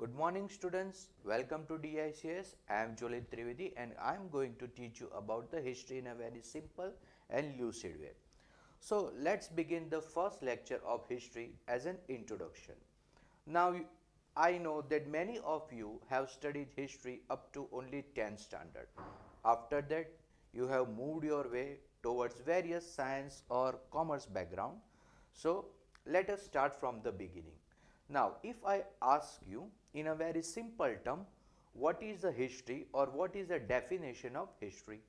Good morning students, welcome to DICS. I am Jolit Trivedi and I am going to teach you about the history in a very simple and lucid way. So let's begin the first lecture of history as an introduction. Now I know that many of you have studied history up to only 10th standard. After that you have moved your way towards various science or commerce background. So let us start from the beginning. Now if I ask you in a very simple term, what is the history or what is the definition of history?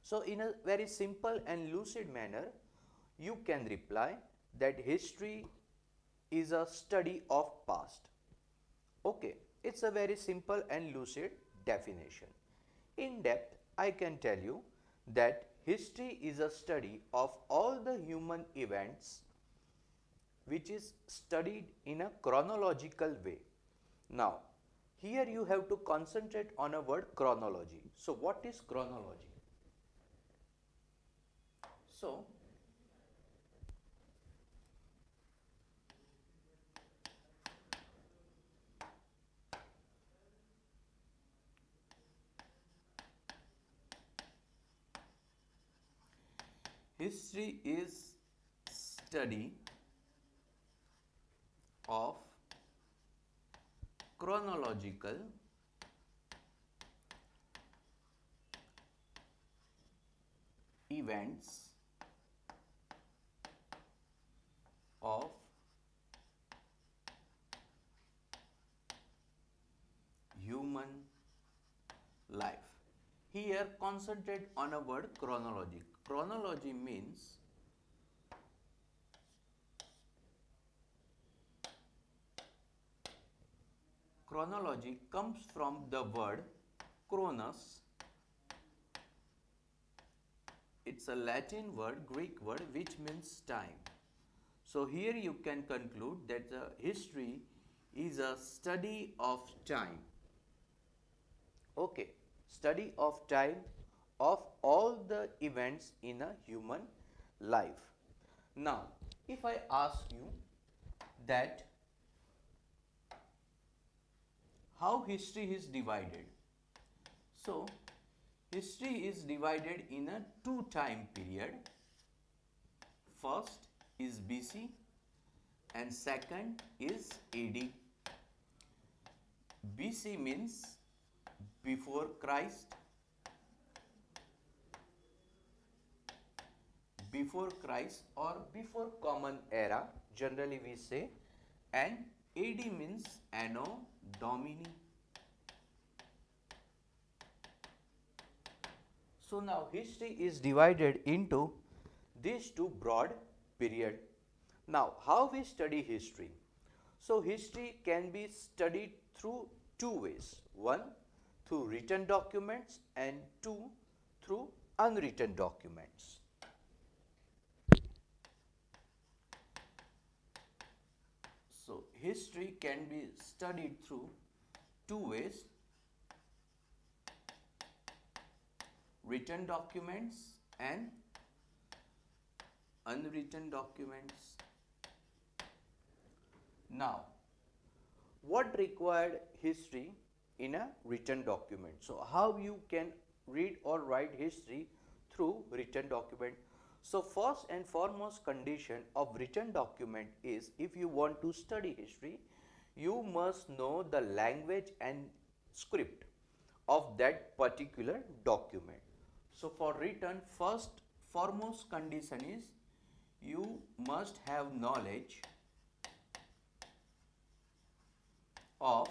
So in a very simple and lucid manner, you can reply that history is a study of past. Okay, it's a very simple and lucid definition. In depth, I can tell you that history is a study of all the human events which is studied in a chronological way. Now, here you have to concentrate on a word chronology. So, what is chronology? So, history is study of chronological events of human life. Here concentrate on a word chronology. Chronology means chronology comes from the word chronos. It's a Latin word, Greek word, which means time. So here you can conclude that the history is a study of time. Okay, study of time of all the events in a human life. Now, if I ask you that how history is divided. So, history is divided in a two time period. First is BC and second is AD. BC means before Christ, or before common era, generally we say, and AD means Anno Domini. So now history is divided into these two broad period. Now how we study history? So history can be studied through two ways. One, through written documents, and two, through unwritten documents. So history can be studied through two ways: written documents and unwritten documents. Now, what required history in a written document? So how you can read or write history through written document? So first and foremost condition of written document is, if you want to study history, you must know the language and script of that particular document. So for written, first foremost condition is you must have of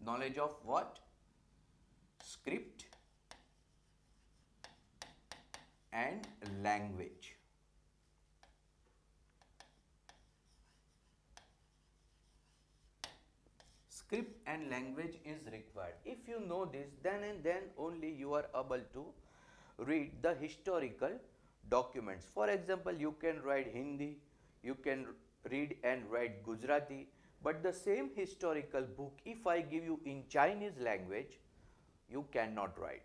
knowledge of what? Script and language. Script and language is required. If you know this, then and then only you are able to read the historical documents. For example, you can write Hindi, you can read and write Gujarati, but the same historical book, if I give you in Chinese language, you cannot write,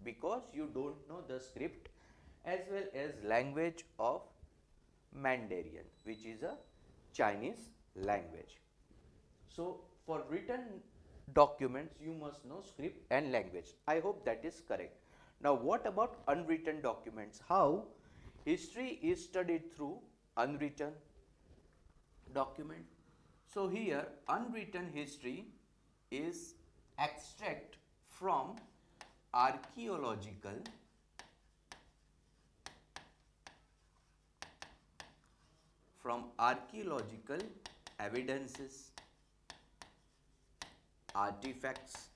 because you don't know the script as well as language of Mandarin, which is a Chinese language. So for written documents you must know script and language. I hope that is correct. Now what about unwritten documents? How history is studied through unwritten document. So here unwritten history is extract from archaeological evidences, artifacts.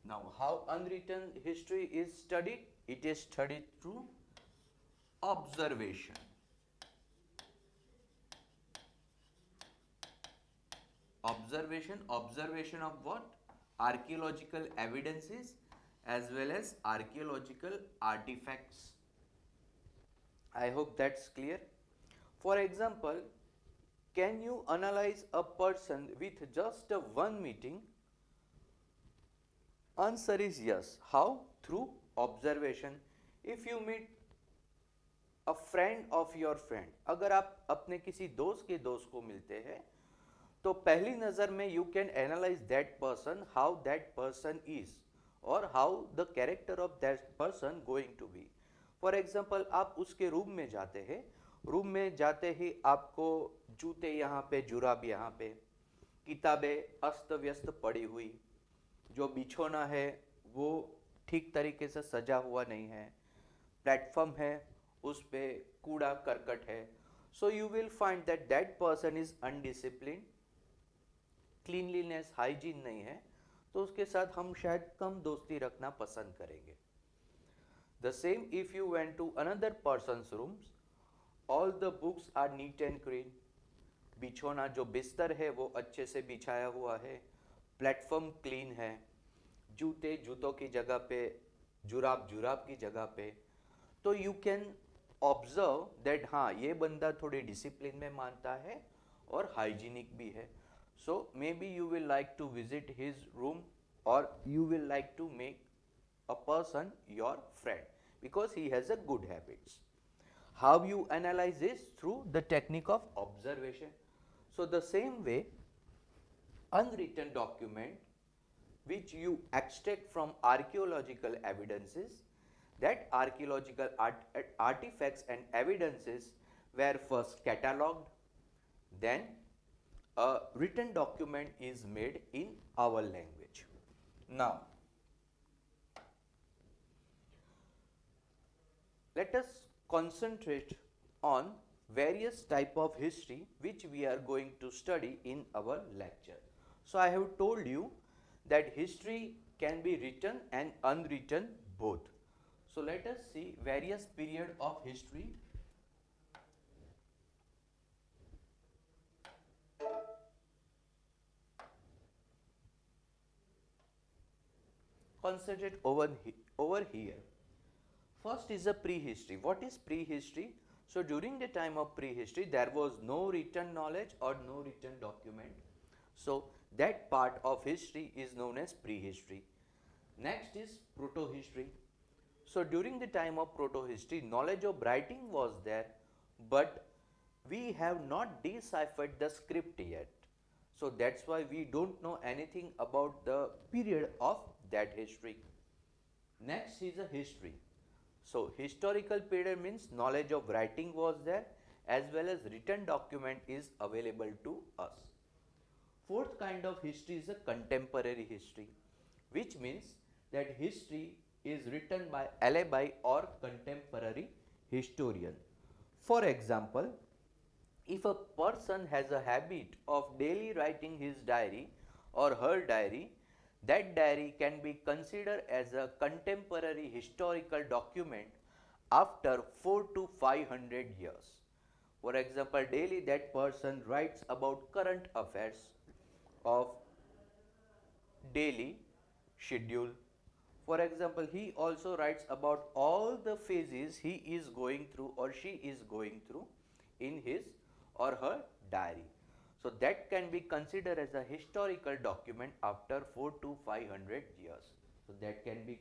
Now how unwritten history is studied? It is studied through observation. Observation of what? Archaeological evidences as well as archaeological artifacts. I hope that's clear. For example, can you analyze a person with just a one meeting? Answer is yes. How? Through observation. If you meet a friend of your friend, अगर आप अपने किसी दोस्त के दोस्त को मिलते हैं तो पहली नज़र में you can analyze that person, how that person is or how the character of that person going to be. For example, आप उसके रूम में जाते हैं, रूम में जाते ही आपको जूते यहाँ पे, जुराब यहाँ पे, किताबें अस्त व्यस्त पड़ी हुई, जो बिछोना है वो ठीक तरीके से सजा हुआ नहीं है, प्लेटफॉर्म है उस पे कूड़ा करकट है. So you will find that that person is undisciplined, cleanliness hygiene नहीं है, तो उसके साथ हम शायद कम दोस्ती रखना पसंद करेंगे. The same if you went to another person's rooms, all the books are neat and clean, बिछोना जो बिस्तर है वो अच्छे से बिछाया हुआ है, प्लेटफॉर्म क्लीन है, जूते जूतों की जगह पे, जुराब जुराब की जगह पे, तो यू कैन ऑब्जर्व दैट हाँ ये बंदा थोड़े डिसिप्लिन में मानता है और हाइजीनिक भी है. So maybe you will like to visit his room or you will like to make a person your friend because he has a good habits. How you analyze this? Through the technique of observation. So the same way, unwritten document which you extract from archaeological evidences, that archaeological artifacts and evidences were first catalogued, then a written document is made in our language. Now, let us concentrate on various type of history which we are going to study in our lecture. So I have told you that history can be written and unwritten both. So let us see various period of history. Concentrate over here. First is a prehistory. What is prehistory? So during the time of prehistory, there was no written knowledge or no written document. So that part of history is known as prehistory. Next is protohistory. So during the time of protohistory, knowledge of writing was there, but we have not deciphered the script yet. So that's why we don't know anything about the period of that history. Next is a history. So historical period means knowledge of writing was there as well as written document is available to us. Fourth kind of history is a contemporary history, which means that history is written by alibi or contemporary historian. For example, if a person has a habit of daily writing his diary or her diary, that diary can be considered as a contemporary historical document after 4 to 500 years. For example, daily that person writes about current affairs of daily schedule. For example, he also writes about all the phases he is going through or she is going through in his or her diary. So that can be considered as a historical document after 4 to 500 years. So that can be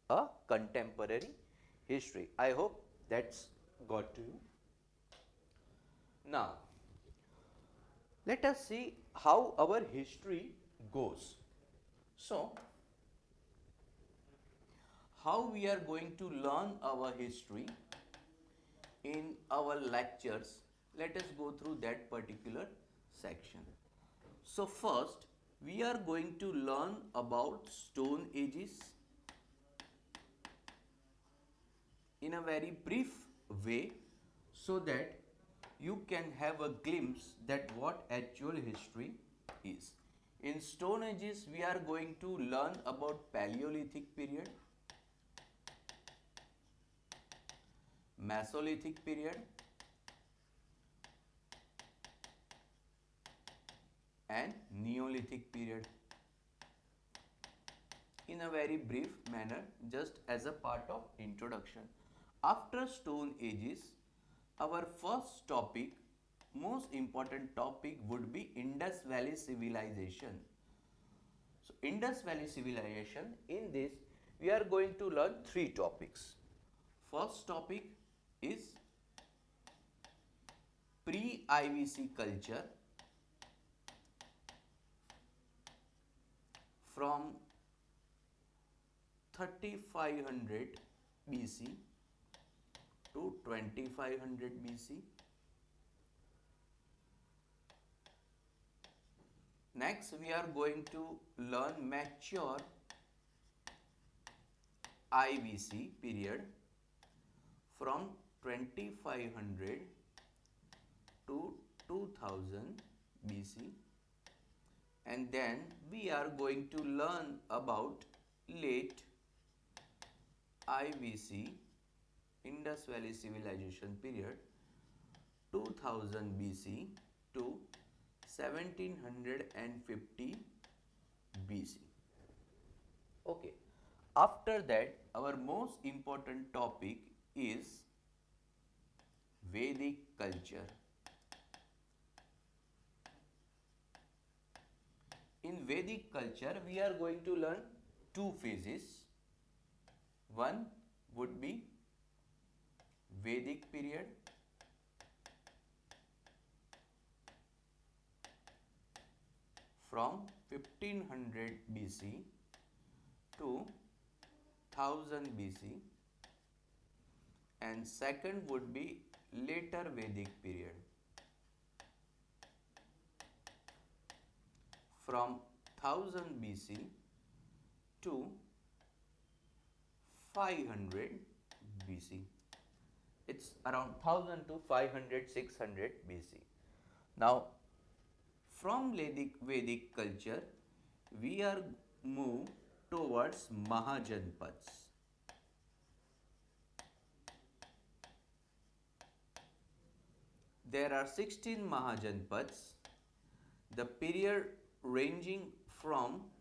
a contemporary history. I hope that's got to you. Now, let us see how our history goes. So, how we are going to learn our history in our lectures, let us go through that particular section. So first we are going to learn about stone ages in a very brief way, so that you can have a glimpse that what actual history is. In stone ages we are going to learn about Paleolithic period, Mesolithic period, and Neolithic period, in a very brief manner, just as a part of introduction. After stone ages, our first topic, most important topic, would be Indus Valley civilization. So Indus Valley civilization, in this we are going to learn three topics. First topic is pre-IVC culture from 3500 BC to 2500 BC. Next, we are going to learn mature IVC period from 2500 to 2000 BC. And then we are going to learn about late IVC, Indus Valley civilization period, 2000 BC to 1750 BC. Okay. After that, our most important topic is Vedic culture. In Vedic culture, we are going to learn two phases. One would be Vedic period, from 1500 BC to 1000 BC, and second would be later Vedic period, from 1000 BC to 500 BC. It's around 1000 to 500, 600 BC. Now, from Vedic culture, we are moved towards Mahajanpads. There are 16 Mahajanpads. The period ranging from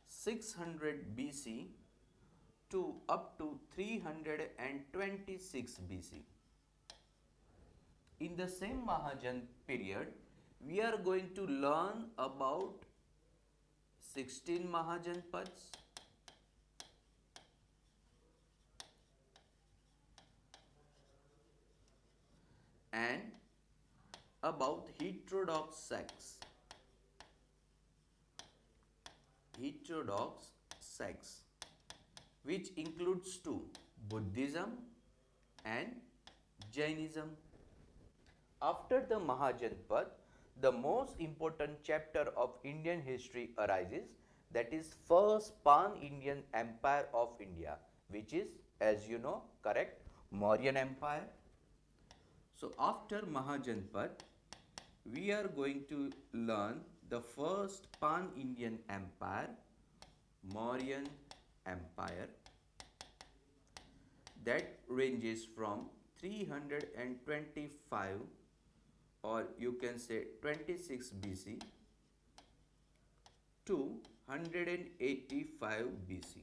600 BC to up to 326 BC. In the same Mahajan period, we are going to learn about 16 Mahajanpads, and about heterodox sects. Heterodox sects, which includes two, Buddhism and Jainism. After the Mahajanpad, the most important chapter of Indian history arises, that is first Pan-Indian Empire of India, which is, as you know, correct, Mauryan Empire. So after Mahajanpad, we are going to learn the first Pan-Indian Empire, Mauryan Empire, that ranges from 325, or you can say 26 BC to 185 BC.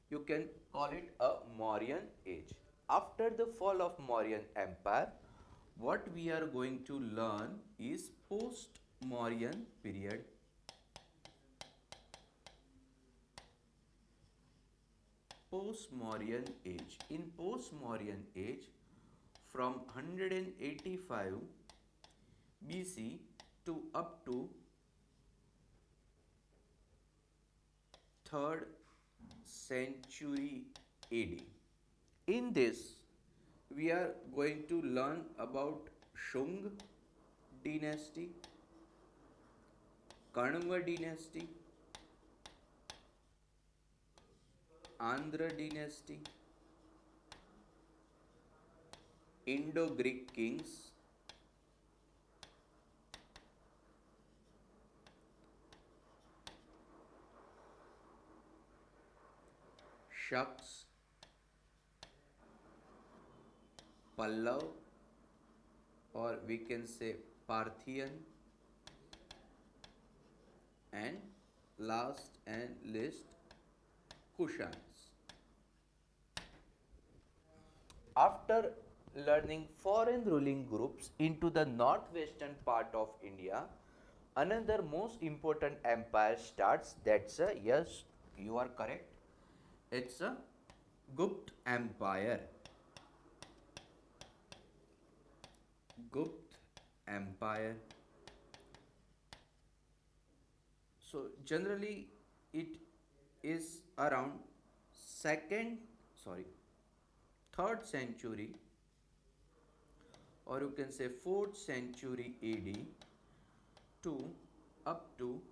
You can call it a Mauryan age. After the fall of Mauryan Empire, what we are going to learn is post-Mauryan period. Post-Mauryan age. In post-Mauryan age, from 185 BC to up to 3rd century AD. In this, we are going to learn about Shung dynasty, Kanva dynasty, Andhra dynasty, Indo-Greek kings, Shaks, Pallav, or we can say Parthian, and last and least Kushans. After learning foreign ruling groups into the northwestern part of India, another most important empire starts. That's a, yes, you are correct. It's a Gupta Empire. Gupta Empire. So generally it is around second, sorry, 3rd century, or you can say 4th century AD to up to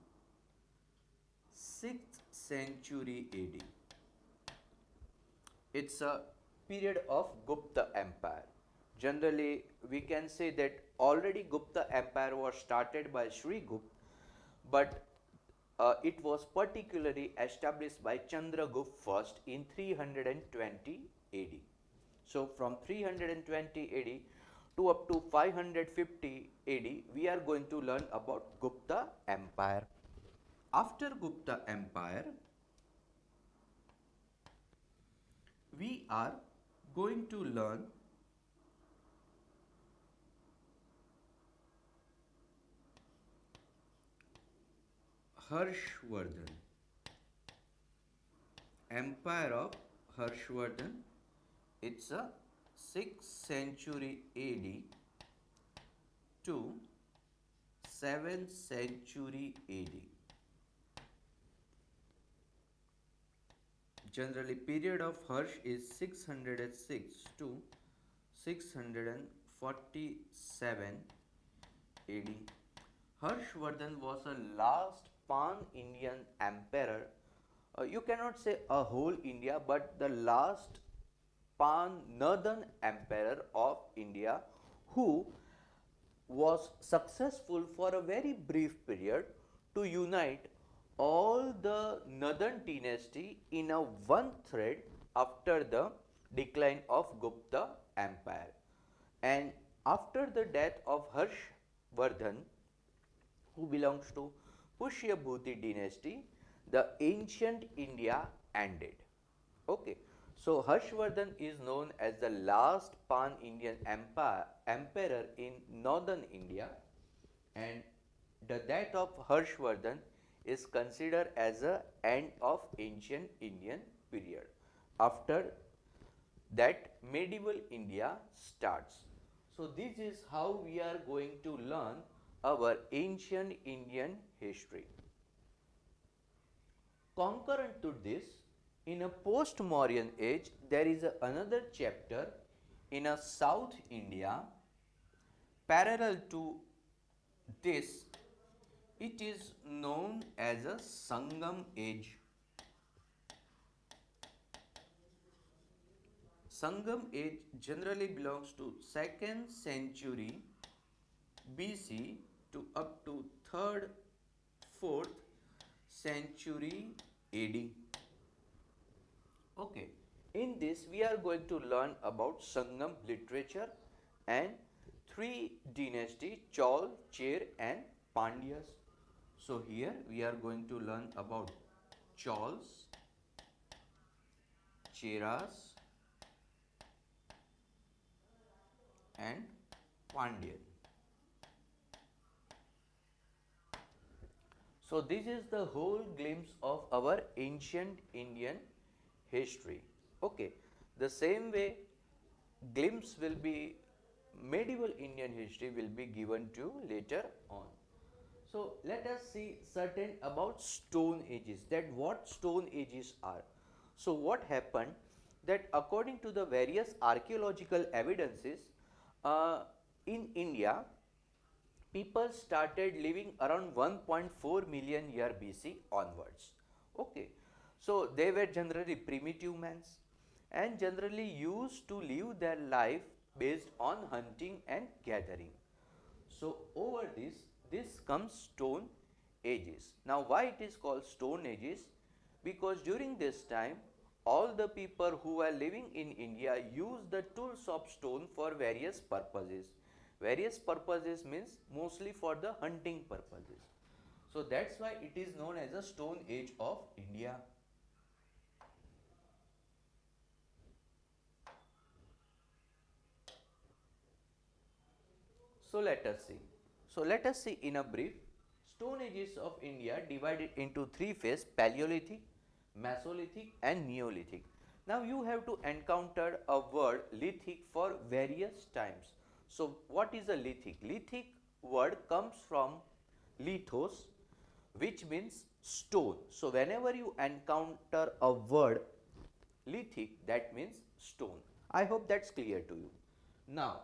6th century AD. It's a period of Gupta Empire. Generally, we can say that already Gupta Empire was started by Sri Gupta, but it was particularly established by Chandragupta first in 320 AD. So from 320 AD to up to 550 AD, we are going to learn about Gupta Empire. After Gupta Empire, we are going to learn Harshvardhan. Empire of Harshvardhan. It's a 6th century AD to 7th century AD. Generally, period of Harsh is 606 to 647 AD. Harshvardhan was a last pan-Indian emperor. You cannot say a whole India, but the last pan-northern emperor of India who was successful for a very brief period to unite all the northern dynasty in a one thread after the decline of Gupta Empire. And after the death of Harshvardhan, who belongs to Pushyabhuti dynasty, the ancient India ended. Okay, so Harshvardhan is known as the last pan-Indian emperor in northern India, and the death of Harshvardhan is considered as the end of ancient Indian period. After that, medieval India starts. So this is how we are going to learn our ancient Indian history. Concurrent to this, in a post-Mauryan age, there is another chapter in a South India parallel to this. It is known as a Sangam age. Sangam age generally belongs to 2nd century BC to up to 3rd, 4th century AD. Okay, in this we are going to learn about Sangam literature and three dynasties, Chol, Cher and Pandyas. So here we are going to learn about Chols, Cheras and Pandyan. So this is the whole glimpse of our ancient Indian history. Okay, the same way glimpse will be medieval Indian history will be given to you later on. So let us see certain about stone ages, that what stone ages are. So what happened, that according to the various archaeological evidences, uh, in India, people started living around 1.4 million year BC onwards. Okay, so they were generally primitive mans and generally used to live their life based on hunting and gathering. So over this comes stone ages. Now why it is called stone ages? Because during this time, all the people who were living in India used the tools of stone for various purposes. Various purposes means mostly for the hunting purposes. So that's why it is known as a stone age of India. So let us see. So let us see in a brief. Stone ages of India divided into three phases: Paleolithic, Mesolithic and Neolithic. Now you have to encounter a word lithic for various times. So what is a lithic? Lithic word comes from lithos, which means stone. So whenever you encounter a word lithic, that means stone. I hope that's clear to you. Now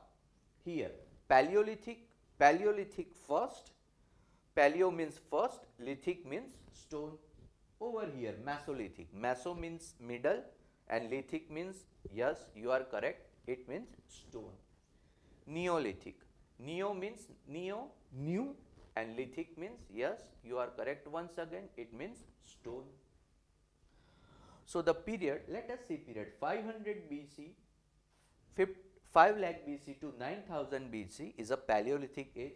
here, Paleolithic, Paleolithic first, Paleo means first, lithic means stone. Over here, Mesolithic, Meso means middle and lithic means, yes, you are correct, it means stone. Neolithic, Neo means neo, new, and lithic means, yes, you are correct once again, it means stone. So the period, let us see period 500 BC, 5 lakh BC to 9000 BC is a Paleolithic age,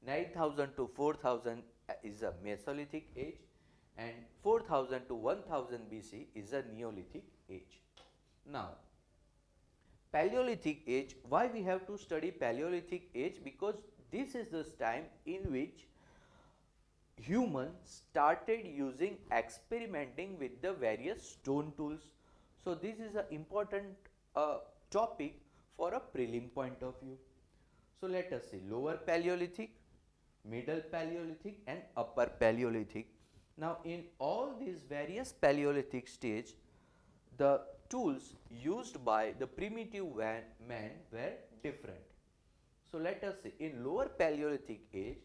9000 to 4000 is a Mesolithic age, and 4000 to 1000 BC is a Neolithic age. Now, Paleolithic age, why we have to study Paleolithic age? Because this is the time in which humans started using, experimenting with the various stone tools. So this is an important topic for a prelim point of view. So let us see lower Paleolithic, middle Paleolithic and upper Paleolithic. Now in all these various Paleolithic stage, the tools used by the primitive man were different. So let us see, in lower Paleolithic age,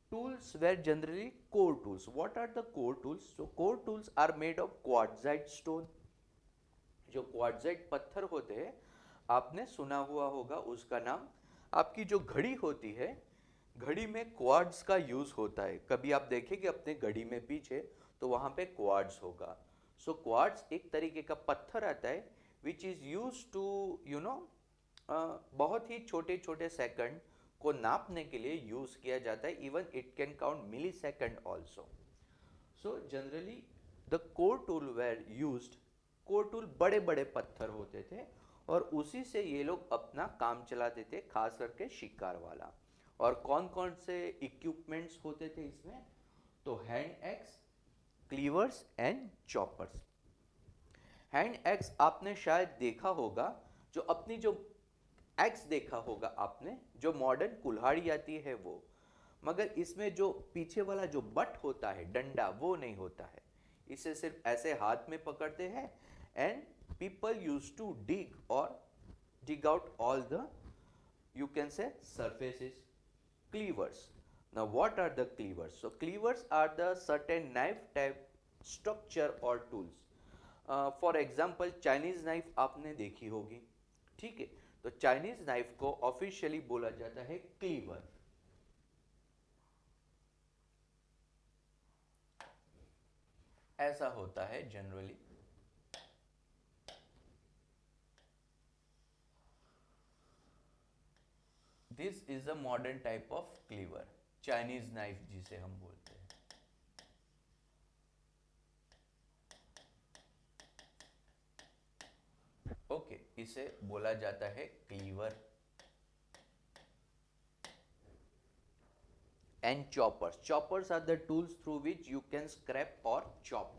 tools were generally core tools. What are the core tools? So core tools are made of quartzite stone. जो quartzite पत्थर होते हैं, आपने सुना हुआ होगा उसका नाम। आपकी जो घड़ी होती है, घड़ी में क्वार्ट्ज का यूज होता है। कभी आप देखेंगे अपने घड़ी में पीछे तो वहां पे क्वार्ट्ज होगा। सो क्वार्ट्ज एक तरीके का पत्थर आता है विच इज यूज टू बहुत ही छोटे छोटे सेकंड को नापने के लिए यूज किया जाता है। Even it can count millisecond also. So generally the core tool were used. Core tool बड़े बड़े पत्थर होते थे और उसी से ये लोग अपना काम चलाते थे, खास करके शिकार वाला। और कौन कौन से इक्विपमेंट्स होते थे इसमें? तो hand axe, cleavers and choppers. Hand axe आपने शायद देखा होगा, जो अपनी जो एक्स देखा होगा आपने, जो मॉडर्न कुल्हाड़ी आती है वो, मगर इसमें जो पीछे वाला जो बट होता है, डंडा, वो नहीं होता है। इसे सिर्फ ऐसे हाथ में पकड़ते हैं and people used to dig out all the, you can say, surfaces. Cleavers. Now what are the cleavers? So cleavers are the certain knife type structure or tools. For example, Chinese knife आपने देखी होगी, ठीक है? तो Chinese knife को officially बोला जाता है क्लीवर। ऐसा होता है generally. This is a modern type of cleaver, Chinese knife जिसे हम बोलते हैं। ओके, इसे बोला जाता है cleaver. And choppers, choppers are the tools through which you can scrap और chop.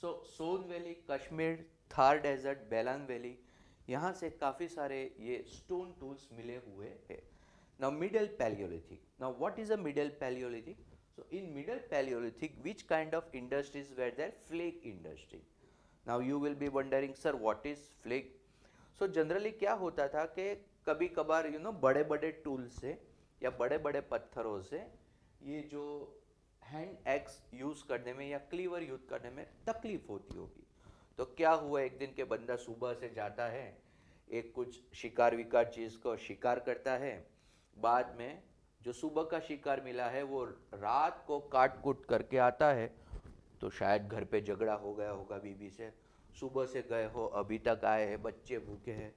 So Son valley, Kashmir, Thar desert, Belan valley, यहाँ से काफ़ी सारे ये स्टोन टूल्स मिले हुए हैं. Now middle Paleolithic. Now what is a middle Paleolithic? So in middle Paleolithic, which kind of industries were there? Flake industry. Now you will be wondering, sir, what is flake? So generally क्या होता था कि कभी कभार बड़े बड़े tool से या बड़े बड़े पत्थरों से ये जो हैंड एक्स यूज करने में या क्लीवर यूज करने में तकलीफ होती होगी. तो क्या हुआ, एक दिन के बंदा सुबह से जाता है, एक कुछ शिकार विकार चीज को शिकार करता है, बाद में जो सुबह का शिकार मिला है वो रात को काट कूट करके आता है, तो शायद घर पे झगड़ा हो गया होगा बीबी से, सुबह से गए हो अभी तक आए हैं, बच्चे भूखे हैं.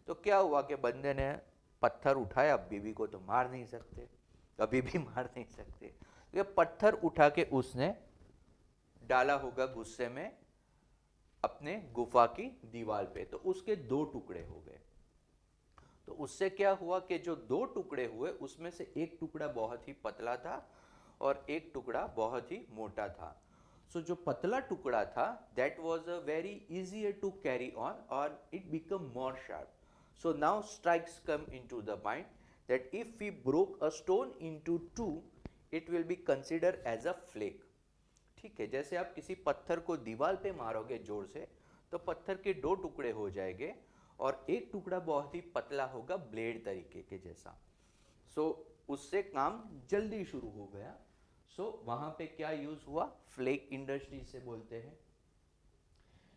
तो क्या हुआ कि बंदे ने पत्थर उठाया, बीबी को तो मार नहीं सकते, अभी भी मार नहीं सकते, तो ये पत्थर उठा के उसने डाला होगा गुस्से में अपने गुफा की दीवार पे, तो उसके दो टुकड़े हो गए. तो उससे क्या हुआ कि जो दो टुकड़े हुए उसमें से एक टुकड़ा बहुत ही पतला था और एक टुकड़ा बहुत ही मोटा था. सो जो पतला टुकड़ा था that was a very easier to carry on और it become more sharp. So now strikes come into the mind that if we broke a stone into two it will be consider as a flake. ठीक है, जैसे आप किसी पत्थर को दीवार पे मारोगे जोर से तो पत्थर के दो टुकड़े हो जाएंगे और एक टुकड़ा बहुत ही पतला होगा ब्लेड तरीके के जैसा. सो उससे काम जल्दी शुरू हो गया. सो वहां पे क्या यूज हुआ, फ्लेक इंडस्ट्री से बोलते हैं.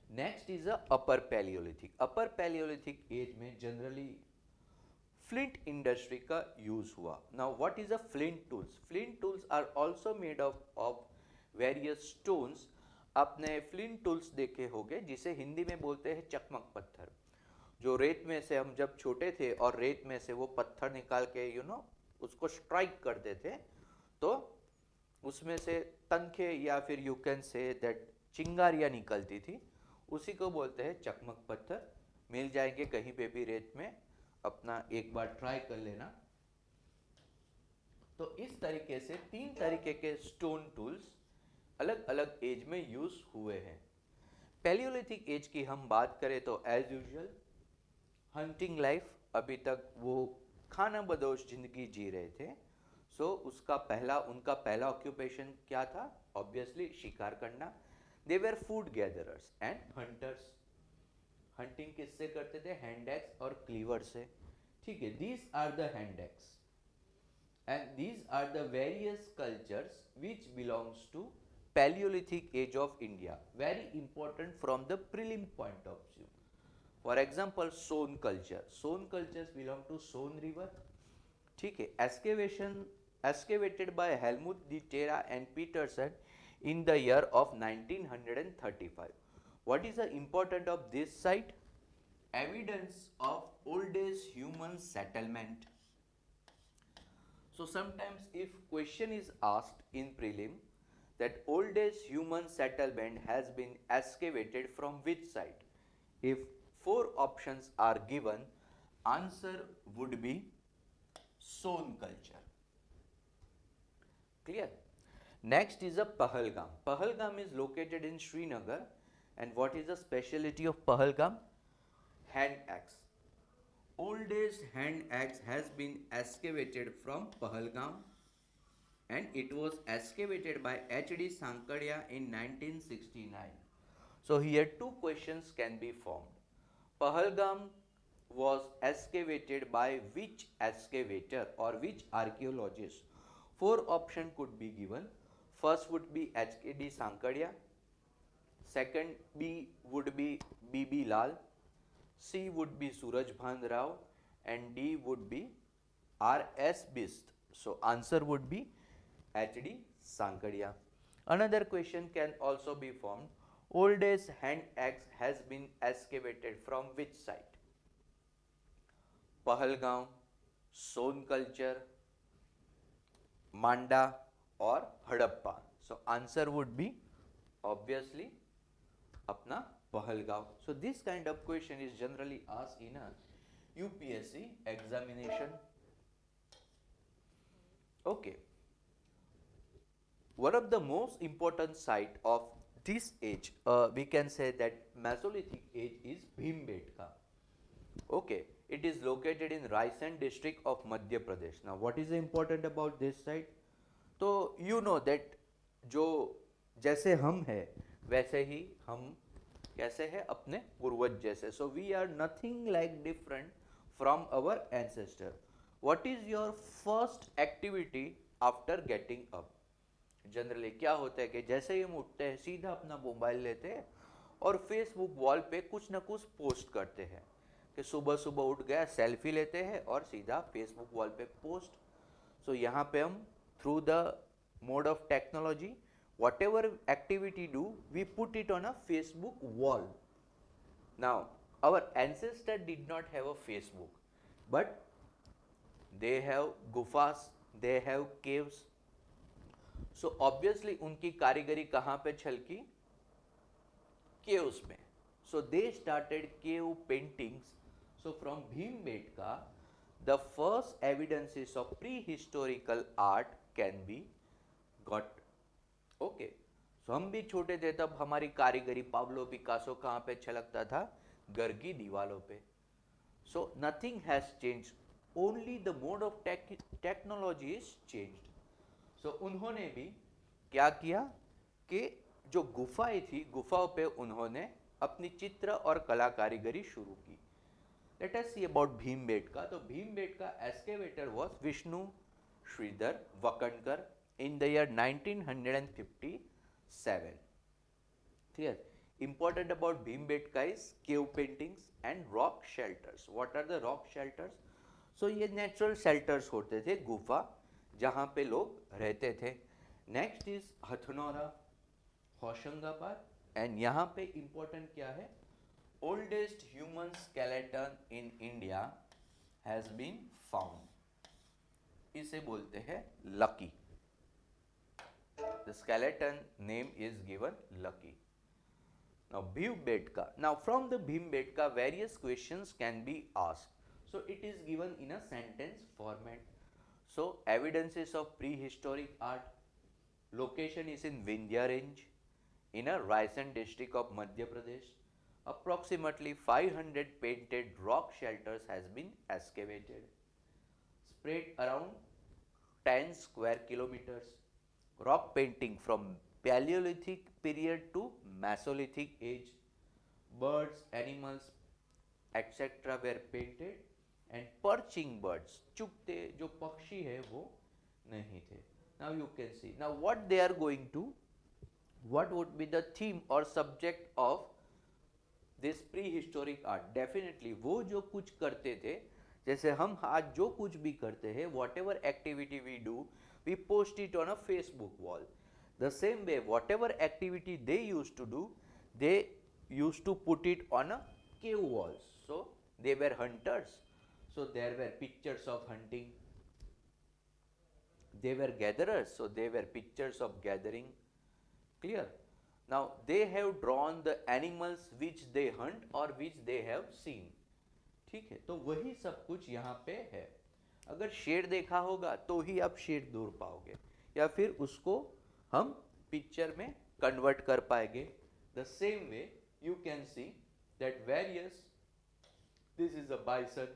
Next is a upper palaeolithic. Upper palaeolithic age में जनरली फ्लिंट इंडस्ट्री का यूज हुआ. Now what is a flint tools? Flint tools are also made of various stones. आपने फ्लिंट टूल्स देखे होंगे जिसे हिंदी में बोलते हैं चकमक पत्थर. जो रेत में से हम जब छोटे थे और रेत में से वो पत्थर निकाल के उसको स्ट्राइक करते थे तो उसमें से तनखे या फिर यू कैन से दैट चिंगारियाँ निकलती थी, उसी को बोलते हैं चकमक पत्थर. मिल जाएंगे कहीं पे भी रेत में, अपना एक बार ट्राई कर लेना. तो इस तरीके से तीन तरीके के स्टोन टूल्स अलग अलग एज में यूज हुए हैं. पैलियोलिथिक एज की हम बात करें तो एज यूजुअल हंटिंग लाइफ, अभी तक वो खाना बदोश जिंदगी जी रहे थे. सो उनका पहला ऑक्यूपेशन क्या था? ऑब्वियसली शिकार करना. They were food gatherers and hunters. Hunting किससे करते थे? हैंड एक्स और क्लीवर से. ठीक है, these are the hand axe and these are the various cultures which belongs to Paleolithic age of India. Very important from the prelim point of view. For example, Son culture. Son cultures belong to Son river. ठीक है, excavated by Helmut de Terra and Peterson in the year of 1935. What is the importance of this site? Evidence of oldest human settlement. So sometimes if question is asked in prelim that oldest human settlement has been excavated from which site? If four options are given, answer would be Son culture. Clear? Next is a Pahalgam. Pahalgam is located in Srinagar, and what is the speciality of Pahalgam? Hand axe. Oldest hand axe has been excavated from Pahalgam and it was excavated by H.D. Sankaria in 1969. So here two questions can be formed. Pahalgam was excavated by which excavator or which archaeologist? Four options could be given. First would be H.D. Sankaria. Second would be B.B. Lal. C would be Suraj Bhan Rao and D would be R.S. Bist. So answer would be H.D. Sankaria. Another question can also be formed. Oldest hand axe has been excavated from which site? Pahalgaon, Son culture, Manda or Hadappa. So answer would be obviously apna Pahalgaon. So this kind of question is generally asked in a UPSC examination. Okay. One of the most important site of this age, we can say that Mesolithic age is Bhimbetka. Okay, it is located in Raisen district of Madhya Pradesh. Now, what is important about this site? तो you know that जो जैसे हम हैं वैसे ही हम कैसे हैं अपने पूर्वज जैसे. So we are nothing like different from our ancestor. What is your first activity after getting up? Generally क्या होता है कि जैसे ही हम उठते हैं सीधा अपना मोबाइल लेते हैं और फेसबुक वॉल पे कुछ ना कुछ पोस्ट करते हैं कि सुबह सुबह उठ गया सेल्फी लेते हैं और सीधा फेसबुक वॉल पे पोस्ट. सो यहाँ पे हम through the mode of technology whatever activity do we put it on a Facebook wall. Now our ancestor did not have a Facebook but they have गुफास, they have caves. So obviously उनकी कारीगरी कहाँ पे छलकी? Caves में. So they started cave paintings. So from Bhimbetka the first evidences of prehistorical art can be got. Okay, so हम भी छोटे थे तब हमारी कारीगरी पाब्लो पिकासो कहाँ पे छलकता था? घर की दीवालों पे. So nothing has changed, only the mode of technology is changed. So उन्होंने भी क्या किया कि जो गुफाएं थी गुफाओं पे उन्होंने अपनी चित्र और कला कारीगरी शुरू की. Let us see about Bhimbetka. So Bhimbetka excavator was Vishnu Sridhar Vakankar in the year 1957. Clear? Important about Bhimbetka is cave paintings and rock shelters. What are the rock shelters? So ये natural shelters होते थे गुफा जहाँ पे लोग रहते थे. Next is Hathnora, Hoshangabad and यहाँ पे important क्या है? Oldest human skeleton in India has been found. इसे बोलते हैं lucky. The skeleton name is given Lucky. Now Bhimbetka. Now from the Bhimbetka various questions can be asked. So it is given in a sentence format. So evidences of prehistoric art. Location is in Vindhya range in a Raisen district of Madhya Pradesh. Approximately 500 painted rock shelters has been excavated, spread around 10 square kilometers. Rock painting from Paleolithic period to Mesolithic age. Birds, animals, etc. were painted and perching birds, चुगते जो पक्षी है वो नहीं थे. Now you can see. Now what they are going to, what would be the theme or subject of this pre historic art? Definitely वो जो कुछ करते थे जैसे हम आज जो कुछ भी करते हैं whatever activity we do we post it on a Facebook wall. The same way whatever activity they use to do they use to put it on a cave walls. So they were hunters. So there were pictures of hunting. They were gatherers, so they were pictures of gathering. Clear? Now they have drawn the animals which they hunt or which they have seen. ठीक है, तो वही सब कुछ यहाँ पे है. अगर शेर देखा होगा तो ही आप शेर ढूंढ पाओगे या फिर उसको हम पिक्चर में कन्वर्ट कर पाएंगे. The same way you can see that various. This is a bison.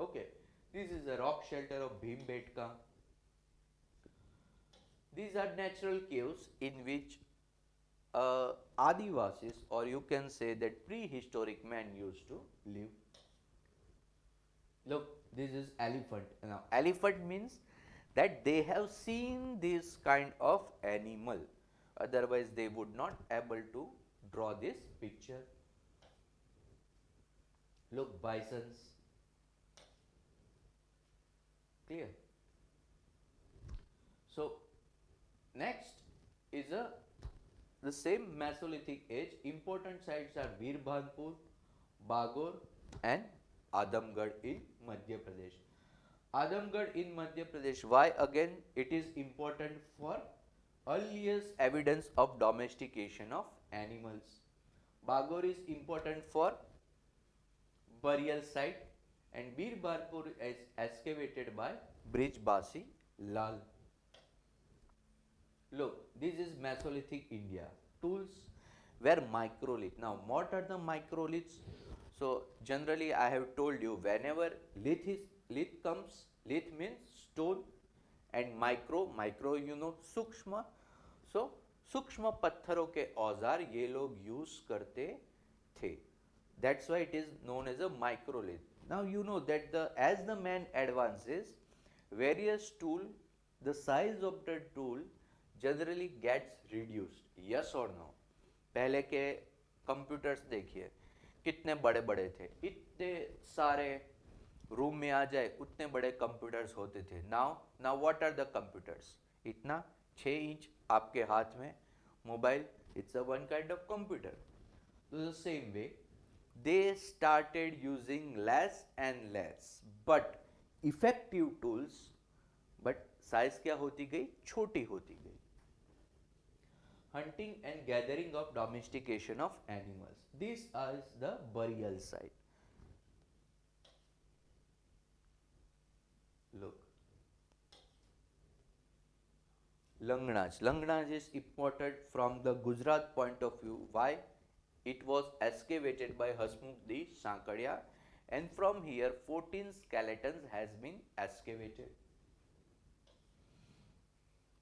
Okay, this is a rock shelter of Bhimbetka. These are natural caves in which Adivasis, or you can say that prehistoric man used to live. Look, this is elephant. Now, elephant means that they have seen this kind of animal. Otherwise, they would not able to draw this picture. Look, bisons. Clear? So, next is the same Mesolithic age. Important sites are Birbhanpur, Bagor and Adamgarh in Madhya Pradesh. Adamgarh in Madhya Pradesh. Why again it is important? For earliest evidence of domestication of animals. Bagor is important for burial site and Birbhanpur is excavated by Brijbasi Lal. Look, this is Mesolithic India. Tools were microlith. Now, what are the microliths? So generally I have told you, whenever lith comes, lith means stone, and micro सूक्ष्म. So सूक्ष्म पत्थरों के औजार ये लोग use करते थे. That's why it is known as a microlith. Now you know that as the man advances, various tool, the size of the tool generally gets reduced. Yes or no? पहले के कंप्यूटर्स देखिए कितने बड़े बड़े थे, इतने सारे रूम में आ जाए उतने बड़े कंप्यूटर्स होते थे. Now now what are the computers? इतना 6 इंच आपके हाथ में mobile, it's a one kind of computer. The same way they started using less and less but effective tools, but size क्या होती गई? छोटी होती गई. Hunting and gathering of domestication of animals. This is the burial site. Look. Langnaj. Langnaj is imported from the Gujarat point of view. Why? It was excavated by Hasmukh D. Sankadia, and from here 14 skeletons has been excavated.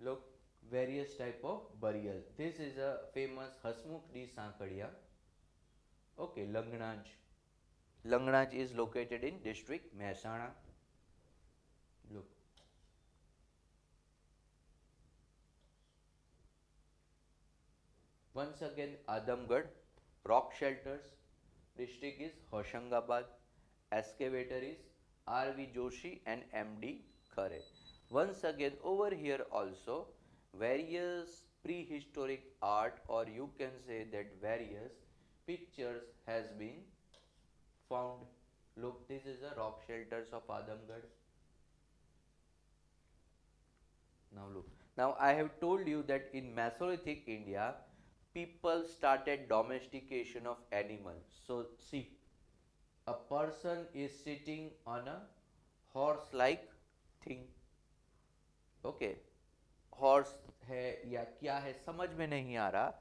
Look, various type of burial. This is a famous Hasmukh D. Sankadia. Okay, Langnaj. Langnaj is located in district Mehsana. Look. Once again, Adamgarh, rock shelters, district is Hoshangabad, excavator is R.V. Joshi and M.D. Khare. Once again, over here also, various prehistoric art, or you can say that various pictures has been found. Look, this is a rock shelters of Adamgarh. Now look, now I have told you that in Mesolithic India, people started domestication of animals. So see, a person is sitting on a horse like thing. Okay, horse है या क्या है समझ में नहीं आ रहा,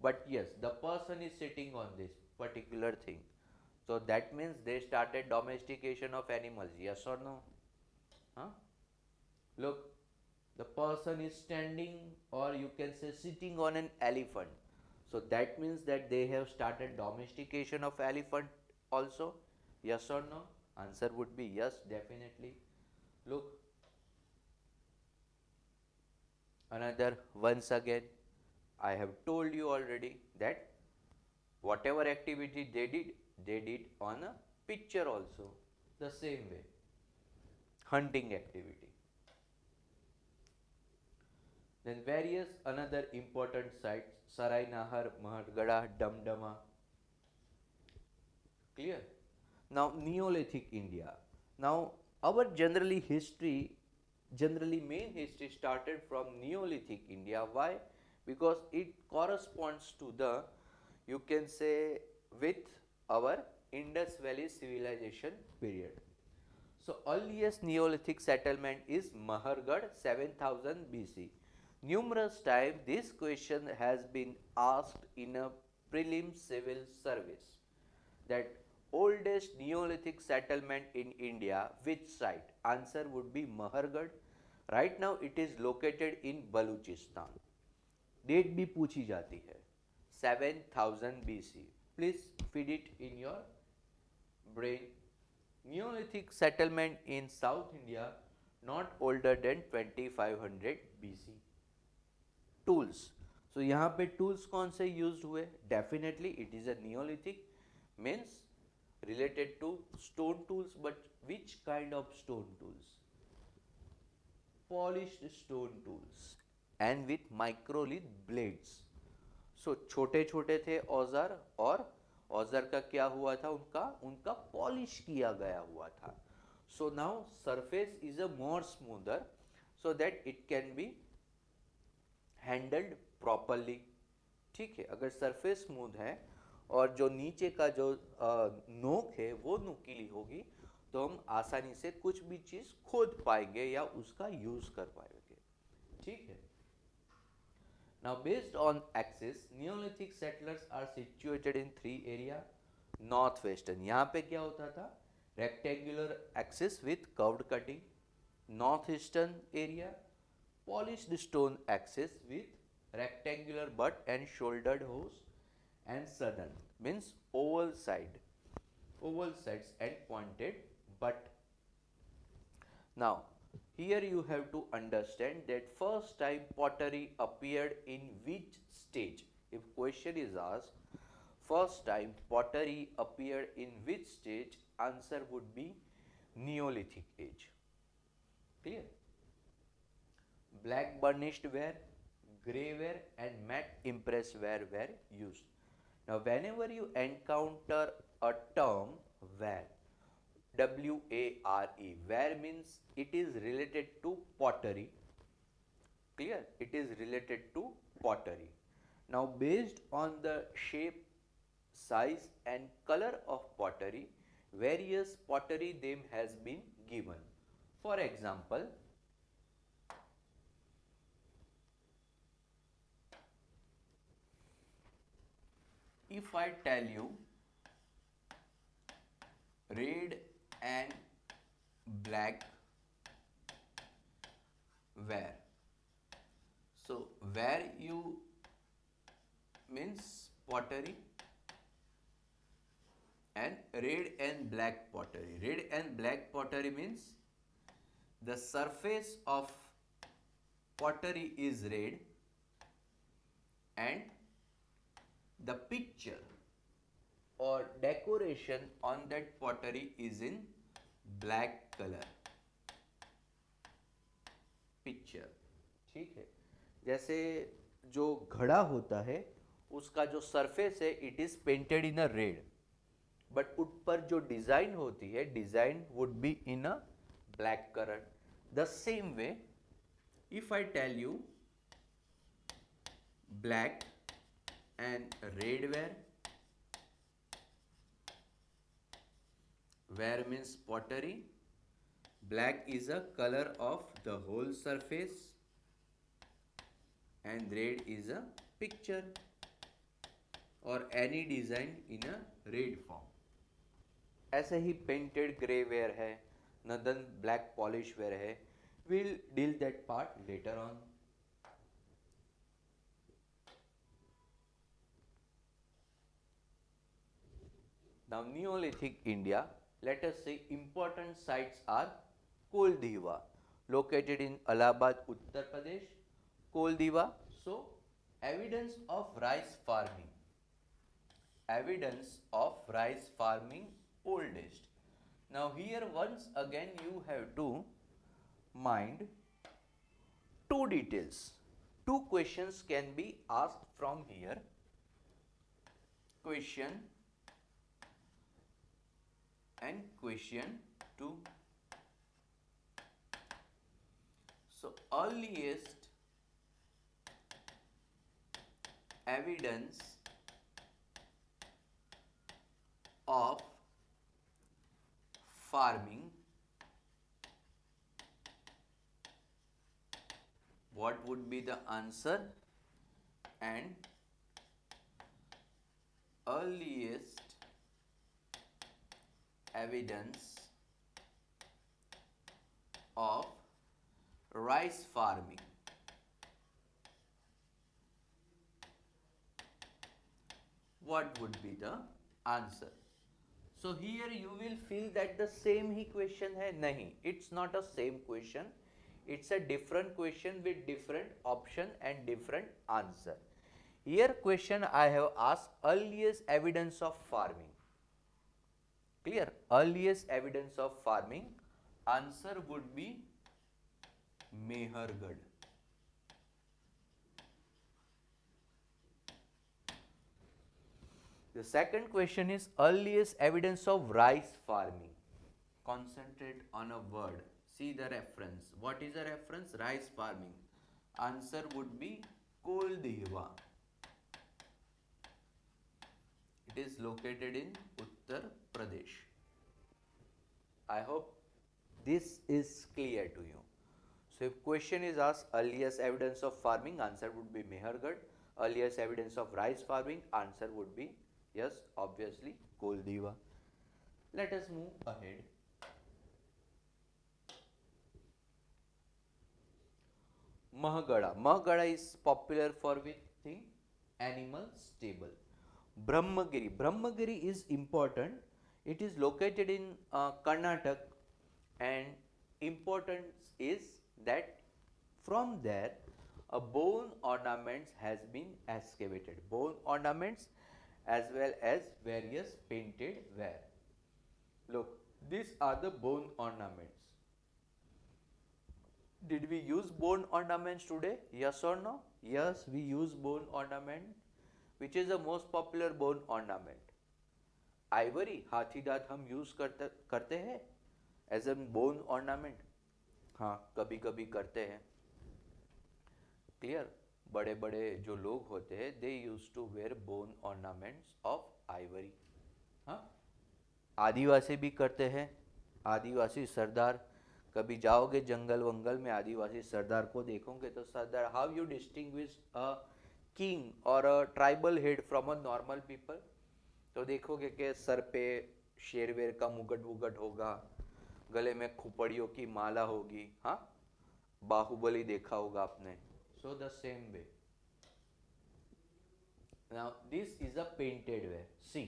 but yes, the person is sitting on this particular thing. So that means they started domestication of animals. Yes or no? Huh? Look, the person is standing, or you can say sitting on an elephant. So that means that they have started domestication of elephant also. Yes or no? Answer would be yes, definitely. Look, another, once again, I have told you already that whatever activity they did on a picture also. The same way, hunting activity. Then various another important sites, Sarai Nahar, Mahargada, Damdama. Clear? Now Neolithic India. Now our generally main history started from Neolithic India. Why? Because it corresponds to the, you can say, with our Indus Valley civilization period. So earliest Neolithic settlement is Mahargarh 7000 BC. Numerous times this question has been asked in a prelim civil service, that oldest Neolithic settlement in India, which site? Answer would be Mahargarh. Right now it is located in Baluchistan. Date भी पूछी जाती है 7000 BC. Please feed it in your brain. Neolithic settlement in South India not older than 2500 BC. Tools. So यहाँ पे tools कौन से used हुए? Definitely it is a Neolithic, means related to stone tools, but which kind of stone tools? Polished stone tools and with microlith blades. So छोटे छोटे थे औजार, और औजार का क्या हुआ था? उनका पॉलिश किया गया हुआ था. So now surface is a more smoother, so that it can be handled properly. ठीक है, अगर सरफेस स्मूथ है और जो नीचे का जो नोक है वो नुकीली होगी, तो हम आसानी से कुछ भी चीज खोद पाएंगे या उसका यूज कर पाएंगे. ठीक है. Now based on axis, Neolithic settlers are situated in 3 areas. North western, यहाँ पे क्या होता था, rectangular axis with curved cutting. North eastern area, polished stone axis with rectangular butt and shouldered hose. And southern means oval sides and pointed butt. Now here you have to understand that first time pottery appeared in which stage. If question is asked first time pottery appeared in which stage, answer would be Neolithic age. Clear? Black burnished ware, grey ware and matte impress ware were used. Now whenever you encounter a term ware, W-A-R-E, ware means it is related to pottery. Clear? It is related to pottery. Now based on the shape, size and color of pottery, various pottery name has been given. For example, if I tell you red and black ware, so ware you means pottery and red and black pottery. Red and black pottery means the surface of pottery is red and the picture or decoration on that pottery is in black color. Picture, ठीक है. जैसे जो घड़ा होता है उसका जो surface है it is painted in a red, but ऊपर जो डिजाइन होती है design would be in a black colour. The same way if I tell you black and red ware, ware means pottery, black is a color of the whole surface and red is a picture or any design in a red form. ऐसे ही painted grey ware है, northern black polish ware है. We'll deal that part later on. Now Neolithic India, let us say important sites are Koldiva, located in Allahabad, Uttar Pradesh. Koldiva, so evidence of rice farming. Evidence of rice farming oldest. Now here once again you have to mind two details. Two questions can be asked from here. Question and question 2. So earliest evidence of farming, what would be the answer? And earliest evidence of rice farming. What would be the answer? So here you will feel that the same he question है. नहीं, it's not a same question. It's a different question with different option and different answer. Here question I have asked earliest evidence of farming. Clear? Earliest evidence of farming, answer would be Mehergarh. The second question is earliest evidence of rice farming. Concentrate on a word. See the reference. What is the reference? Rice farming. Answer would be Koldiva. It is located in Uttar Pradesh. I hope this is clear to you. So if question is asked earliest evidence of farming, answer would be Mehergarh. Earliest evidence of rice farming, answer would be Yes, obviously, Koldiva. Let us move ahead. Mahagada. Mahagada is popular for which thing? Animal stable. Brahmagiri. Brahmagiri is important. It is located in Karnataka, and importance is that from there a bone ornaments has been excavated. Bone ornaments as well as various painted ware. Look, these are the bone ornaments. Did we use bone ornaments today? Yes or no? Yes, we use bone ornament. Which is the most popular bone ornament? Ivory, हाथी दांत हम use करते करते हैं as an bone ornament. हाँ, कभी कभी करते हैं. क्लियर. बड़े बड़े जो लोग होते हैं they use to wear bone ornaments of ivory. हाँ, आदिवासी भी करते हैं. आदिवासी सरदार, कभी जाओगे जंगल वंगल में आदिवासी सरदार को देखोगे तो सरदार, how you distinguish a king और a tribal head from a normal people. तो देखोगे कि सर पे शेरवेर का मुगट वुगट होगा, गले में खुपड़ियों की माला होगी. हाँ, बाहुबली देखा होगा आपने. So the same way. Now this is a painted way. See,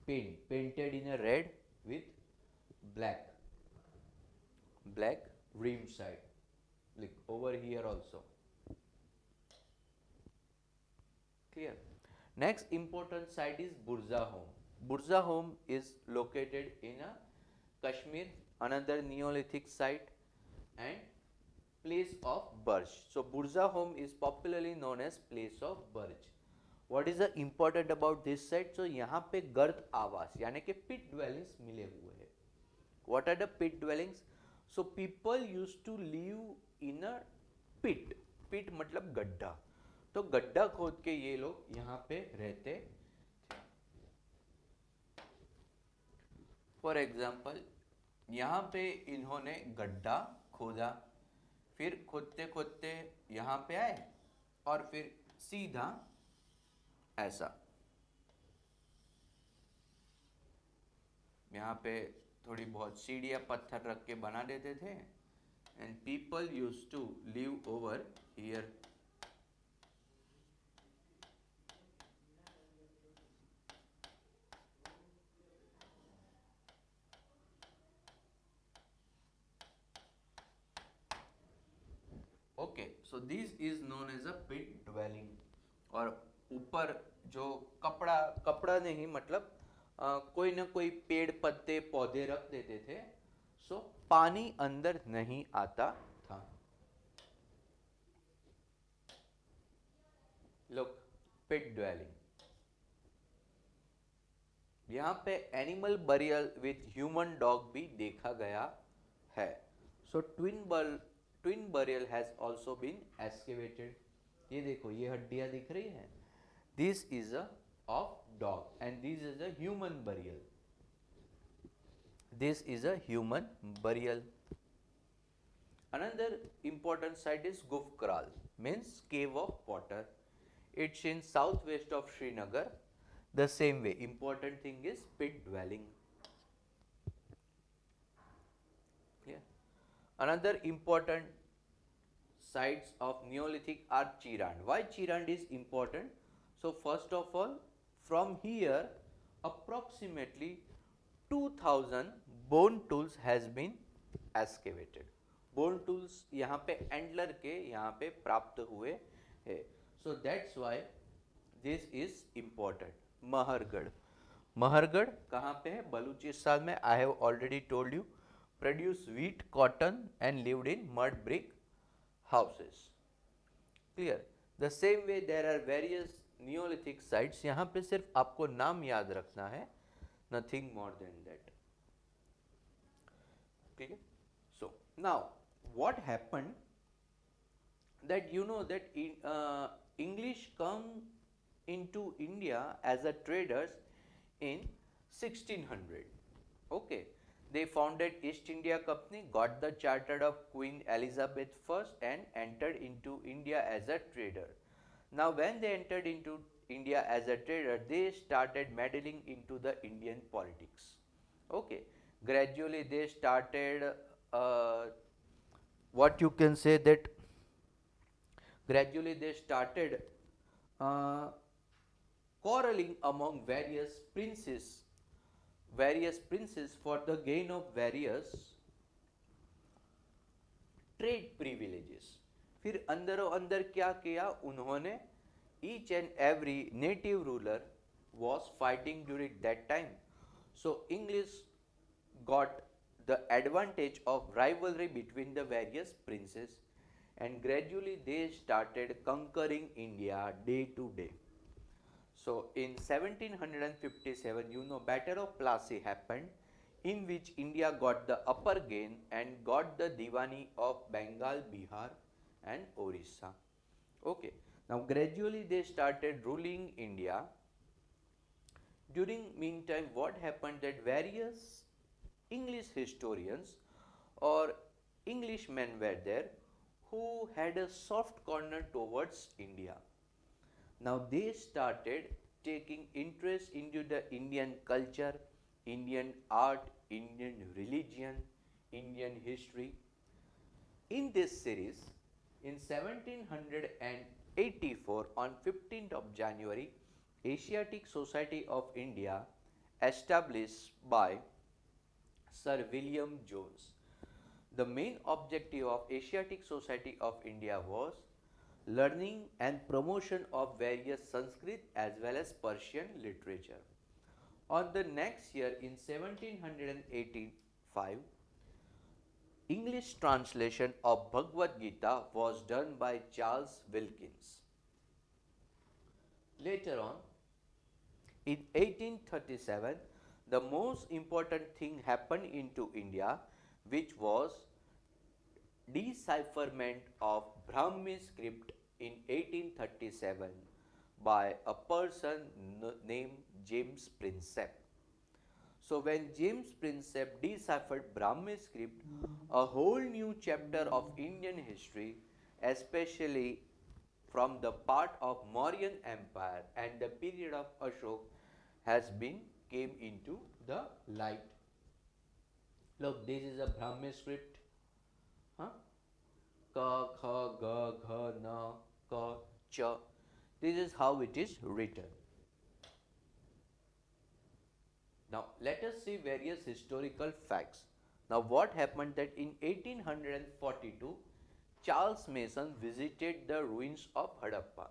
painted in a red with black rim side, like over here also. Clear. Next important site is Burza home. Burza home is located in a Kashmir, another Neolithic site and place of Burj. So Burza home is popularly known as place of Burj. What is the important about this site? So यहाँ पे गर्द आवास यानी कि pit dwellings मिले हुए हैं. What are the pit dwellings? So people used to live in a pit. Pit मतलब गड्ढा. तो गड्ढा खोद के ये लोग यहाँ पे रहते. फॉर एग्जाम्पल, यहाँ पे इन्होंने गड्ढा खोदा, फिर खोदते खोदते यहाँ पे आए और फिर सीधा ऐसा यहाँ पे थोड़ी बहुत सीढ़ियाँ पत्थर रख के बना देते थे. And people use to live over here. Okay, so this is known as a pit dwelling. और ऊपर जो कपड़ा कपड़ा नहीं मतलब कोई ना कोई पेड़ पत्ते पौधे रख देते थे. सो पानी अंदर नहीं आता था. Look, pit dwelling. यहाँ पे animal burial with human dog भी देखा गया है. So twin burial has also been excavated. ये देखो, ये हड्डियां दिख रही हैं. This is a of dog and this is a human burial. This is a human burial. Another important site is Gufkral, means cave of potter. It's in southwest of Srinagar. The same way, important thing is pit dwelling. Yeah. Another important sites of Neolithic are Chirand. Why Chirand is important? So first of all, from here approximately 2000 bone tools has been excavated. Bone tools यहाँ पे एंडलर के यहाँ पे प्राप्त हुए है. So that's why this is important. Mehrgarh. Mehrgarh कहाँ पे है? बलूचिस्तान में. I have already told you, produce wheat, cotton and lived in mud brick houses. Clear. The same way there are various Neolithic sites. यहाँ पे सिर्फ आपको नाम याद रखना है, nothing more than that. Okay. So now what happened, that you know that English come into India as a traders in 1600. Okay, they founded East India Company, got the charter of Queen Elizabeth I and entered into India as a trader. Now when they entered into India as a trader, they started meddling into the Indian politics. Okay, gradually they started uh, what you can say that gradually they started uh, quarreling among various princes for the gain of various trade privileges. फिर अंदरों अंदर क्या किया उन्होंने, each and every native ruler was fighting during that time. So English got the advantage of rivalry between the various princes, and gradually they started conquering India day to day. So in 1757, Battle of Plassey happened, in which India got the upper gain and got the Diwani of Bengal, Bihar, and Orissa. Okay. Now gradually they started ruling India. During meantime, what happened that various English historians or Englishmen were there who had a soft corner towards India. Now they started taking interest into the Indian culture, Indian art, Indian religion, Indian history. In this series, in 1784, on 15th of January, Asiatic Society of India, established by Sir William Jones. The main objective of Asiatic Society of India was learning and promotion of various Sanskrit as well as Persian literature. On the next year, in 1785, English translation of Bhagavad Gita was done by Charles Wilkins. Later on, in 1837, the most important thing happened into India, which was decipherment of Brahmi script in 1837 by a person named James Prinsep. So when James Prinsep deciphered Brahmi script, a whole new chapter of Indian history, especially from the part of Mauryan Empire and the period of Ashok, has been came into the light. Look, this is a Brahmi script. Huh? Ka, kha, ga, gha, na, ka, cha. This is how it is written. Now let us see various historical facts. Now what happened that in 1842, Charles Mason visited the ruins of Harappa.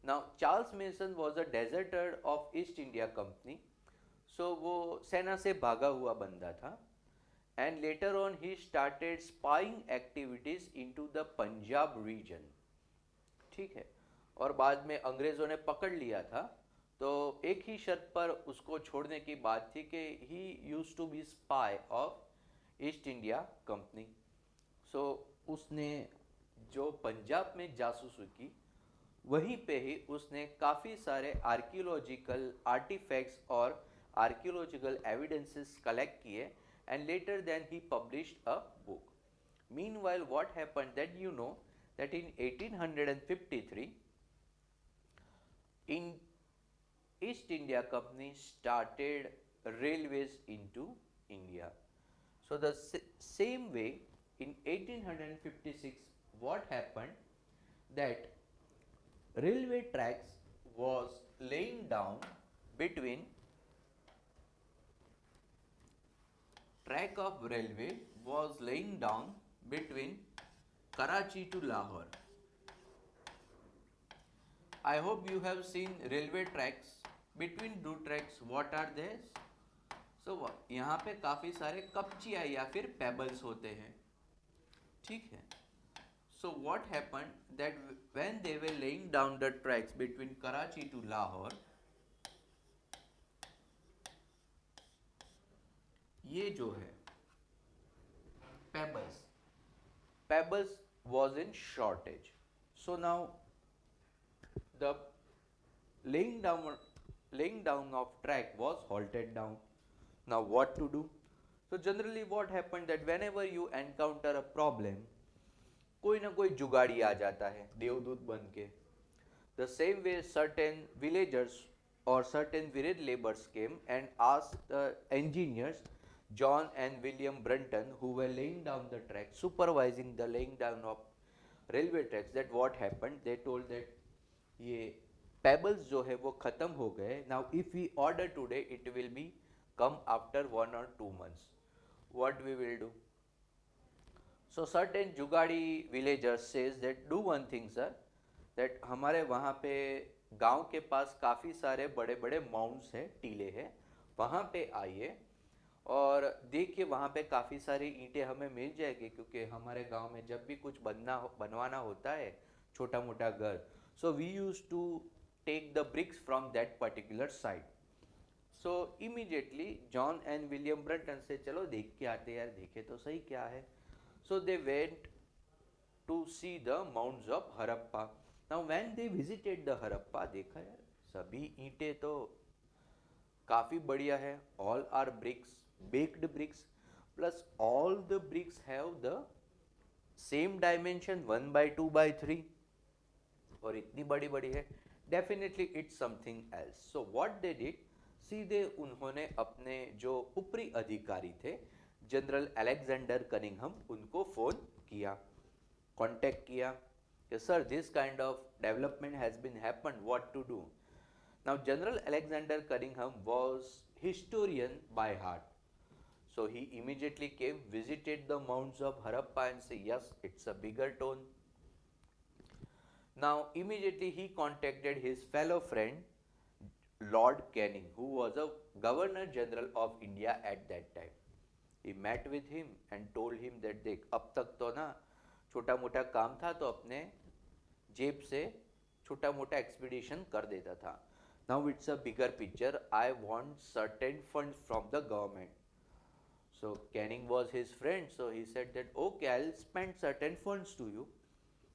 Now Charles Mason was a deserter of East India Company. So वो सेना से भागा हुआ बंदा था, and later on he started spying activities into the Punjab region. ठीक है, और बाद में अंग्रेजों ने पकड़ लिया था, तो एक ही शर्त पर उसको छोड़ने की बात थी कि he use to be spy of East India Company. सो उसने जो पंजाब में जासूसी की, वहीं पे ही उसने काफ़ी सारे आर्कियोलॉजिकल आर्टिफैक्ट्स और आर्कियोलॉजिकल एविडेंसेस कलेक्ट किए, and later then he published a book. Meanwhile, what happened that that in 1853, in East India Company started railways into India. So the same way in 1856, what happened that railway tracks was laying down between track of railway was laying down between Karachi to Lahore. I hope you have seen railway tracks. Between two tracks, what are these? So यहाँ पे काफ़ी सारे कपचिया या फिर pebbles होते हैं, ठीक है. So what happened that when they were laying down the tracks between Karachi to Lahore, ये जो है pebbles was in shortage. So now the laying down of track was halted down. Now what to do? So generally what happened that whenever you encounter a problem, कोई ना कोई जुगाड़ी आ जाता है देवदूत बन के. The same way certain villagers or certain village laborers came and asked the engineers John and William Brunton, who were laying down the tracks, supervising the laying down of railway tracks, that what happened. They told that ये pebbles जो है वो खत्म हो गए. Now if we order today, it will be come after 1 or 2 months. What we will do? So certain जुगाड़ी villagers says that do one thing sir, that हमारे वहाँ पे गांव के पास काफ़ी सारे बड़े बड़े माउंट्स हैं, टीले हैं, वहाँ पे आइए और देखिए वहाँ पे काफ़ी सारी ईंटें हमें मिल जाएगी, क्योंकि हमारे गांव में जब भी कुछ बनवाना होता है छोटा मोटा घर, so we use to take the bricks from that particular site. So immediately John and William Brunton से चलो देख के आते यार, देखे तो सही क्या है. So they went to see the mounts of Harappa. Now when they visited the Harappa, देखा यार सभी ईंटें तो काफ़ी बढ़िया है. All are bricks, baked bricks, plus all the bricks have the same dimension 1/2/3 और इतनी बड़ी बड़ी है. Definitely it's something else. So what they did, सीधे उन्होंने अपने जो ऊपरी अधिकारी थे जनरल अलेक्जेंडर कनिंघम, उनको फोन किया, कांटेक्ट किया कि sir this kind of development has been happened, what to do. Now general Alexander Cunningham was historian by heart. So he immediately came, visited the mounds of Harappa and said, yes, it's a bigger stone. Now immediately he contacted his fellow friend Lord Canning, who was a Governor General of India at that time. He met with him and told him that देख अब तक तो ना छोटा मोटा काम था तो अपने जेब से छोटा मोटा एक्सपीडिशन कर देता था. Now it's a bigger picture. I want certain funds from the government. So Canning was his friend, so he said that okay, I'll spend certain funds to you.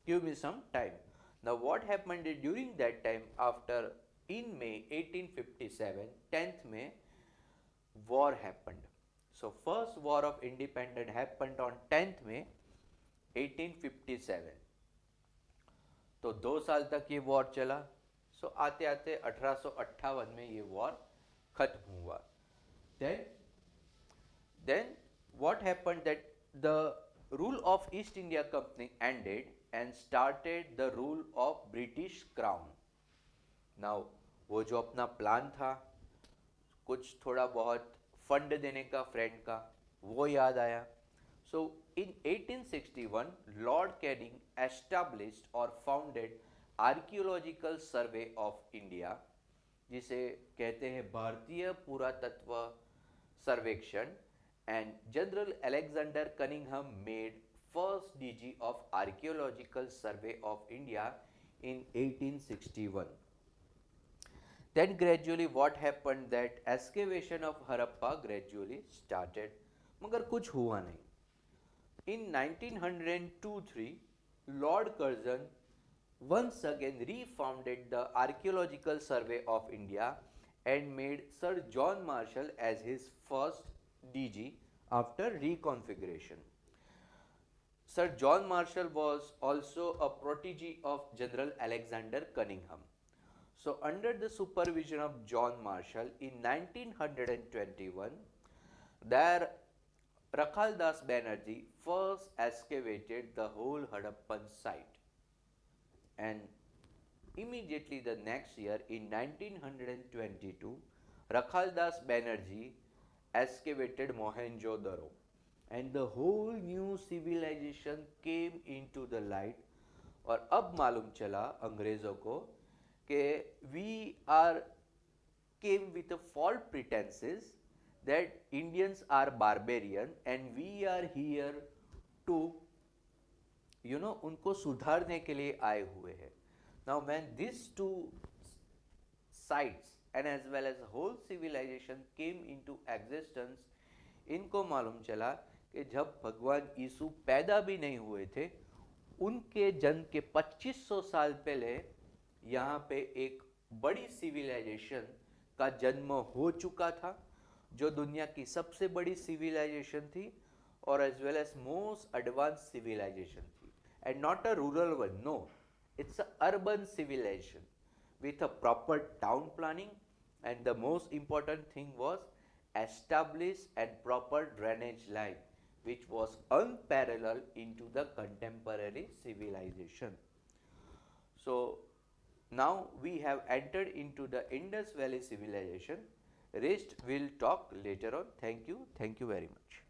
Give me some time. Now what happened during that time, after in May 1857, 10th May, war happened. So first war of independence happened on 10th May 1857. तो 2 साल तक ये war चला. सो आते आते 1858 में ये war खत्म हुआ. Then what happened that the rule of East India Company ended and started the rule of British crown. Now वो जो अपना प्लान था, कुछ थोड़ा बहुत फंड देने का फ्रेंड का, वो याद आया. सो इन 1861 लॉर्ड कैनिंग एस्टैब्लिश्ड और founded archaeological survey of India, जिसे कहते हैं भारतीय पुरातत्व सर्वेक्षण. And general Alexander Cunningham made first DG of archaeological survey of India in 1861. Then gradually what happened, that excavation of Harappa gradually started, मगर कुछ हुआ नहीं. In 1902-3 Lord Curzon once again refounded the Archaeological Survey of India and made Sir John Marshall as his first DG after reconfiguration. Sir John Marshall was also a protege of General Alexander Cunningham. So under the supervision of John Marshall in 1921, there Rakhal Das Banerjee first excavated the whole Harappan site. And immediately the next year in 1922, Rakhal Das Banerjee excavated Mohenjo-daro, and the whole new civilization came into the light. और अब मालूम चला अंग्रेज़ों को कि we are came with a false pretenses that Indians are barbarian and we are here to उनको सुधारने के लिए आए हुए हैं. Now when these two sites and as well as whole civilization came into existence, इनको मालूम चला कि जब भगवान यीशु पैदा भी नहीं हुए थे, उनके जन्म के 2500 साल पहले यहाँ पे एक बड़ी सिविलाइजेशन का जन्म हो चुका था, जो दुनिया की सबसे बड़ी सिविलाइजेशन थी और as well as most advance civilisation थी. And not a rural one, no. It's a urban civilization with a proper town planning, and the most important thing was established and proper drainage line, which was unparalleled into the contemporary civilization. So now we have entered into the Indus Valley civilization. Rest we'll talk later on. Thank you. Thank you very much.